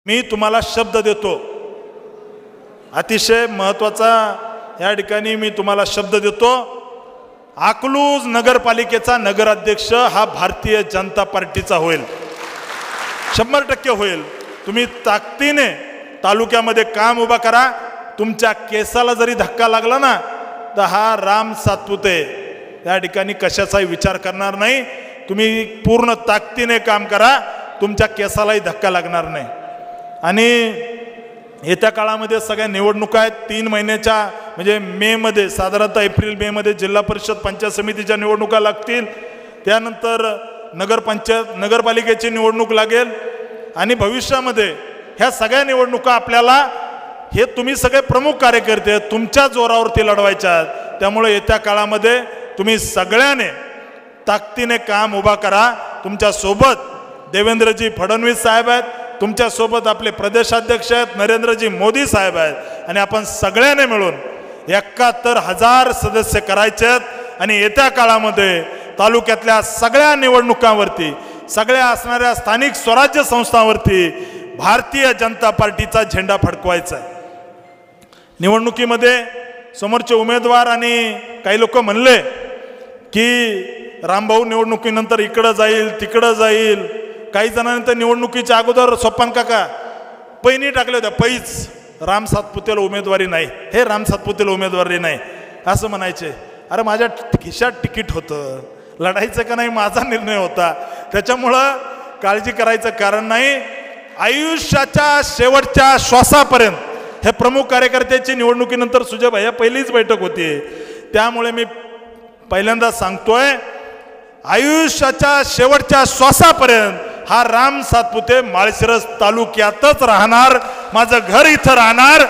मी तुम्हाला शब्द देतो, अतिशय महत्त्वाचा या ठिकाणी मी तुम्हाला शब्द देतो, अकलूज नगरपालिकेचा नगराध्यक्ष हा भारतीय जनता पार्टीचा होईल, 100% होईल। तुम्ही ताकदीने तालुक्यामध्ये काम उभा करा। तुमच्या केसाला जरी धक्का लागला ना तर हा राम सातपुते या ठिकाणी कशाचाही विचार करणार नाही। तुम्ही पूर्ण ताकदीने काम करा, तुमच्या केसालाही धक्का लागणार नाही। आणि येत्या काळामध्ये सगळ्या निवडणुका आहेत, 3 महिन्याच्या म्हणजे मे मध्ये, साधारणतः एप्रिल मे मध्ये जिल्हा परिषद पंचायत समितीच्या निवडणुका लागतील, त्यानंतर नगरपालिकेची निवडणूक लागेल आणि भविष्यामध्ये ह्या सगळ्या निवडणुका आपल्याला हे तुम्ही सगळे प्रमुख कार्यकर्ते तुमच्या जोरावरती लढवायच्या। त्यामुळे येत्या काळामध्ये तुम्ही सगळ्याने ताकदीने काम उभा करा। तुमच्या सोबत देवेंद्रजी फडणवीस साहेब आहेत, तुमच्या सोबत आपले प्रदेशाध्यक्ष आहेत नरेंद्रजी मोदी साहेब आहेत, आणि आपण सगळ्यांनी मिळून 71,000 सदस्य करायचे आहेत। आणि येत्या काळामध्ये तालुक्यातल्या सगळ्या निवडणुकांवरती, सगळ्या असणाऱ्या स्थानिक स्वराज्य संस्थांवरती भारतीय जनता पार्टीचा झेंडा फडकवायचा आहे। निवडणुकीमध्ये समोरचे उमेदवार आणि काही लोक म्हणले की रामभाऊ निवडणुकीनंतर इकडं जाईल तिकडं जाईल, काही जणांनी तर निवडणुकीच्या अगोदर सोपान काका पैनी टाकले होत्या, पैच राम सातपुतेला उमेदवारी नाही, हे राम सातपुतेला उमेदवारी नाही असं म्हणायचे। अरे माझ्या खिशात तिकीट होतं, लढायचं का नाही माझा निर्णय होता, त्याच्यामुळं काळजी करायचं कारण नाही। आयुष्याच्या शेवटच्या श्वासापर्यंत हे प्रमुख कार्यकर्त्याची निवडणुकीनंतर सुजय भैया पहिलीच बैठक होती, त्यामुळे मी पहिल्यांदा सांगतोय आयुष्याच्या शेवटच्या श्वासापर्यंत हा राम सातपुते माळशिरस तालुक्यातच राहणार, माझं घर इथं राहणार।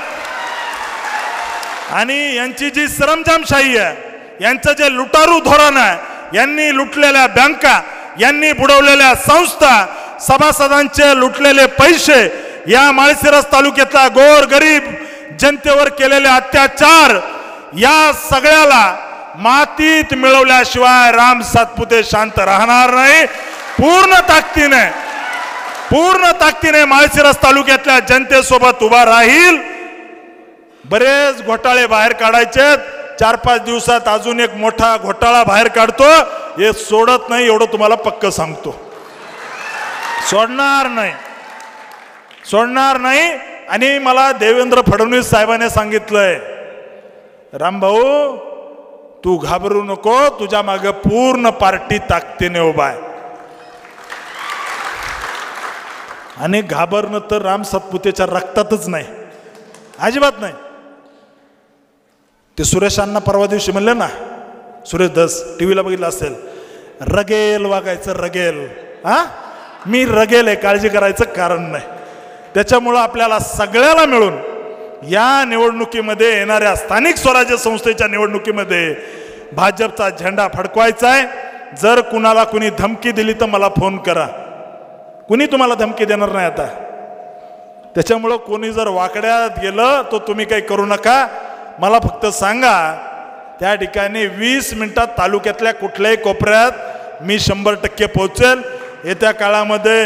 आणि यांची जी सरंजामशाही आहे, यांचं जे लुटारू धोरण आहे, यांनी लुटलेल्या बँका, यांनी बुडवलेल्या संस्था, सभासदांचे लुटलेले पैसे, या माळशिरस तालुक्यातल्या गोर गरीब जनतेवर केलेले अत्याचार, या सगळ्याला मातीत मिळवल्याशिवाय राम सातपुते शांत राहणार नाही। पूर्ण ताकदीने माळशिरस तालुक्यातल्या जनतेसोबत उभा राहील। बरेच घोटाळे बाहेर काढायचे, 4-5 दिवसात अजून एक मोठा घोटाळा बाहेर काढतो, हे सोडत नाही एवढं तुम्हाला पक्क सांगतो, सोडणार नाही। आणि मला देवेंद्र फडणवीस साहेबांनी सांगितलंय, रामभाऊ तू घाबरू नको, तुझ्या मागे पूर्ण पार्टी ताकदीने उभा आहे। आणि घाबरणं तर राम सातपुतेच्या रक्तातच नाही, अजिबात नाही। ते सुरेश अण्णा परवा दिवशी म्हणले ना, सुरेश दस टीव्हीला बघितलं असेल, रगेल वागायचं रगेल, मी रगेल आहे, काळजी करायचं कारण नाही। त्याच्यामुळं आपल्याला सगळ्याला मिळून या निवडणुकीमध्ये, येणाऱ्या स्थानिक स्वराज्य संस्थेच्या निवडणुकीमध्ये भाजपचा झेंडा फडकवायचा आहे। जर कुणाला कुणी धमकी दिली तर मला फोन करा, कुणी तुम्हाला धमकी देणार नाही आता। त्याच्यामुळं कोणी जर वाकड्यात गेलं तर तुम्ही काही करू नका, मला फक्त सांगा, त्या ठिकाणी 20 मिनिटात तालुक्यातल्या कुठल्याही कोपऱ्यात मी 100% पोहोचेल। येत्या काळामध्ये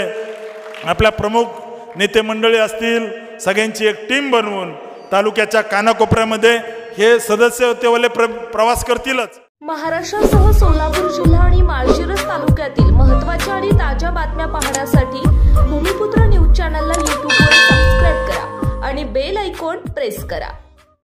आपल्या प्रमुख नेते मंडळी असतील, सगळ्यांची एक टीम बनवून तालुक्याच्या कानाकोपऱ्यामध्ये हे सदस्य तेवले प्रवास करतीलच। महाराष्ट्रासह सोलापूर जिल्हा आणि माळशिरस तालुक्यातील महत्त्वाच्या आणि ताज्या बातम्या पाहण्यासाठी भूमिपुत्र न्यूज चॅनलला YouTube वर सबस्क्राइब करा आणि बेल आयकॉन प्रेस करा।